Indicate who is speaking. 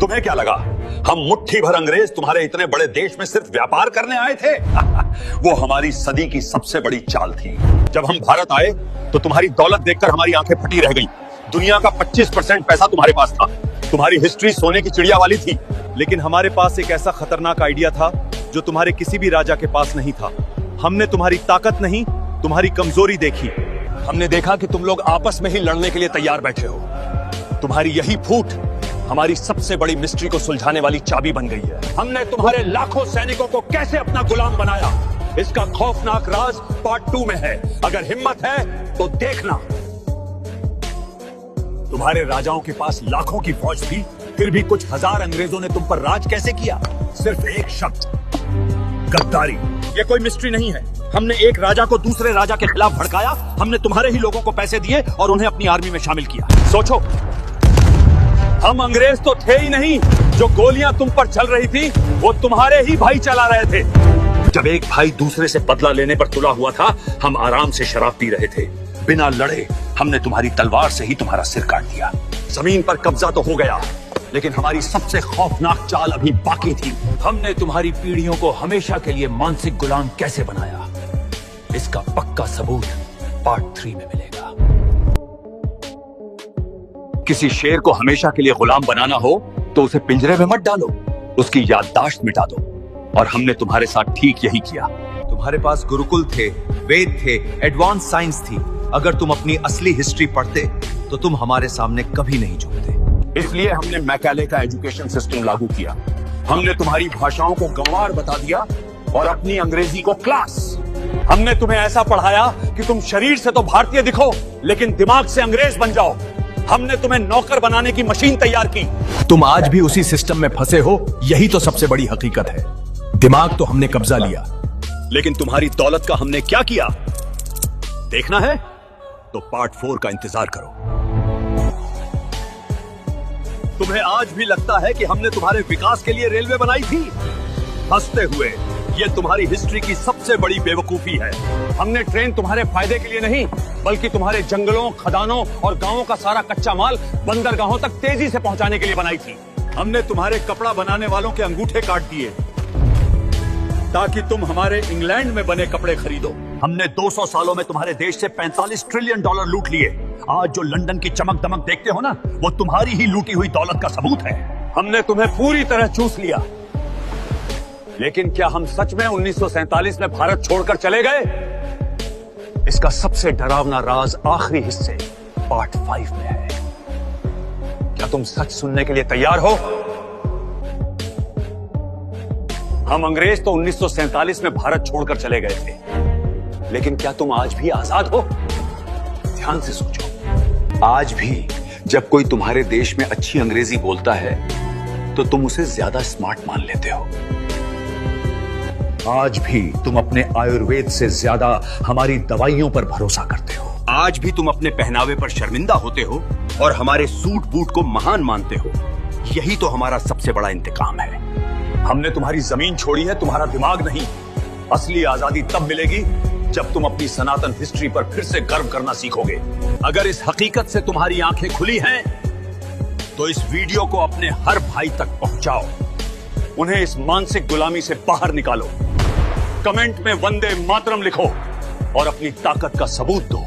Speaker 1: तुम्हें क्या लगा हम मुट्ठी भर अंग्रेज तुम्हारे इतने बड़े देश में सिर्फ व्यापार करने आए थे? वो हमारी सदी की सबसे बड़ी चाल थी। जब हम भारत आए तो तुम्हारी दौलत देखकर हमारी आंखें फटी रह गईं। दुनिया का 25% पैसा तुम्हारे पास था। तुम्हारी हिस्ट्री सोने की चिड़िया वाली थी।
Speaker 2: लेकिन हमारे पास एक ऐसा खतरनाक आइडिया था जो तुम्हारे किसी भी राजा के पास नहीं था। हमने तुम्हारी ताकत नहीं, तुम्हारी कमजोरी देखी।
Speaker 1: हमने देखा कि तुम लोग आपस में ही लड़ने के लिए तैयार बैठे हो। तुम्हारी यही फूट हमारी सबसे बड़ी मिस्ट्री को सुलझाने वाली चाबी बन गई है। हमने तुम्हारे लाखों सैनिकों को कैसे अपना गुलाम बनाया, इसका खौफनाक राज पार्ट 2 में है। अगर हिम्मत है तो देखना। तुम्हारे राजाओं के पास लाखों की फौज थी, फिर भी कुछ हजार अंग्रेजों ने तुम पर राज कैसे किया? सिर्फ एक शब्द, गद्दारी।
Speaker 2: ये कोई मिस्ट्री नहीं है। हमने एक राजा को दूसरे राजा के खिलाफ भड़काया। हमने तुम्हारे ही लोगों को पैसे दिए और उन्हें अपनी आर्मी में शामिल किया। सोचो, हम अंग्रेज तो थे ही नहीं। जो गोलियां तुम पर चल रही थी वो तुम्हारे ही भाई चला रहे थे।
Speaker 1: जब एक भाई दूसरे से बदला लेने पर तुला हुआ था, हम आराम से शराब पी रहे थे। बिना लड़े हमने तुम्हारी तलवार से ही तुम्हारा सिर काट दिया। जमीन पर कब्जा तो हो गया, लेकिन हमारी सबसे खौफनाक चाल अभी बाकी थी। हमने तुम्हारी पीढ़ियों को हमेशा के लिए मानसिक गुलाम कैसे बनाया, इसका पक्का सबूत पार्ट 3 में मिलेगा। किसी शेर को हमेशा के लिए गुलाम बनाना हो तो उसे पिंजरे में मत डालो, उसकी याददाश्त मिटा दो। और हमने तुम्हारे साथ ठीक यही किया।
Speaker 2: तुम्हारे पास गुरुकुल थे, वेद थे, एडवांस साइंस थी। अगर तुम अपनी असली हिस्ट्री पढ़ते तो तुम हमारे सामने कभी नहीं झुकते।
Speaker 1: इसलिए हमने मैकाले का एजुकेशन सिस्टम लागू किया। हमने तुम्हारी भाषाओं को गंवार बता दिया और अपनी अंग्रेजी को क्लास।
Speaker 2: हमने तुम्हें ऐसा पढ़ाया कि तुम शरीर से तो भारतीय दिखो, लेकिन दिमाग से अंग्रेज बन जाओ। हमने तुम्हें नौकर बनाने की मशीन तैयार की।
Speaker 3: तुम आज भी उसी सिस्टम में फंसे हो, यही तो सबसे बड़ी हकीकत है। दिमाग तो हमने कब्जा लिया,
Speaker 2: लेकिन तुम्हारी दौलत का हमने क्या किया देखना है तो पार्ट 4 का इंतजार करो। तुम्हें आज भी लगता है कि हमने तुम्हारे विकास के लिए रेलवे बनाई थी? हंसते हुए, ये तुम्हारी हिस्ट्री की सबसे बड़ी बेवकूफी है। हमने ट्रेन तुम्हारे फायदे के लिए नहीं, बल्कि तुम्हारे जंगलों, खदानों और गांवों का सारा कच्चा माल बंदरगाहों तक तेजी से पहुंचाने के लिए बनाई थी। हमने तुम्हारे कपड़ा बनाने वालों के अंगूठे काट दिए ताकि तुम हमारे इंग्लैंड में बने कपड़े खरीदो। हमने 200 सालों में तुम्हारे देश से $45 ट्रिलियन लूट लिए। आज जो लंदन की चमक दमक देखते हो ना, वो तुम्हारी ही लूटी हुई दौलत का सबूत है। हमने तुम्हें पूरी तरह चूस लिया। लेकिन क्या हम सच में 1947 में भारत छोड़कर चले गए? इसका सबसे डरावना राज आखिरी हिस्से पार्ट 5 में है। क्या तुम सच सुनने के लिए तैयार हो? हम अंग्रेज तो 1947 में भारत छोड़कर चले गए थे, लेकिन क्या तुम आज भी आजाद हो? ध्यान से सोचो। आज भी जब कोई तुम्हारे देश में अच्छी अंग्रेजी बोलता है तो तुम उसे ज्यादा स्मार्ट मान लेते हो। आज भी तुम अपने आयुर्वेद से ज्यादा हमारी दवाइयों पर भरोसा करते हो। आज भी तुम अपने पहनावे पर शर्मिंदा होते हो और हमारे सूट बूट को महान मानते हो। यही तो हमारा सबसे बड़ा इंतकाम है। हमने तुम्हारी जमीन छोड़ी है, तुम्हारा दिमाग नहीं। असली आजादी तब मिलेगी जब तुम अपनी सनातन हिस्ट्री पर फिर से गर्व करना सीखोगे। अगर इस हकीकत से तुम्हारी आंखें खुली हैं तो इस वीडियो को अपने हर भाई तक पहुंचाओ। उन्हें इस मानसिक गुलामी से बाहर निकालो। कमेंट में वंदे मातरम लिखो और अपनी ताकत का सबूत दो।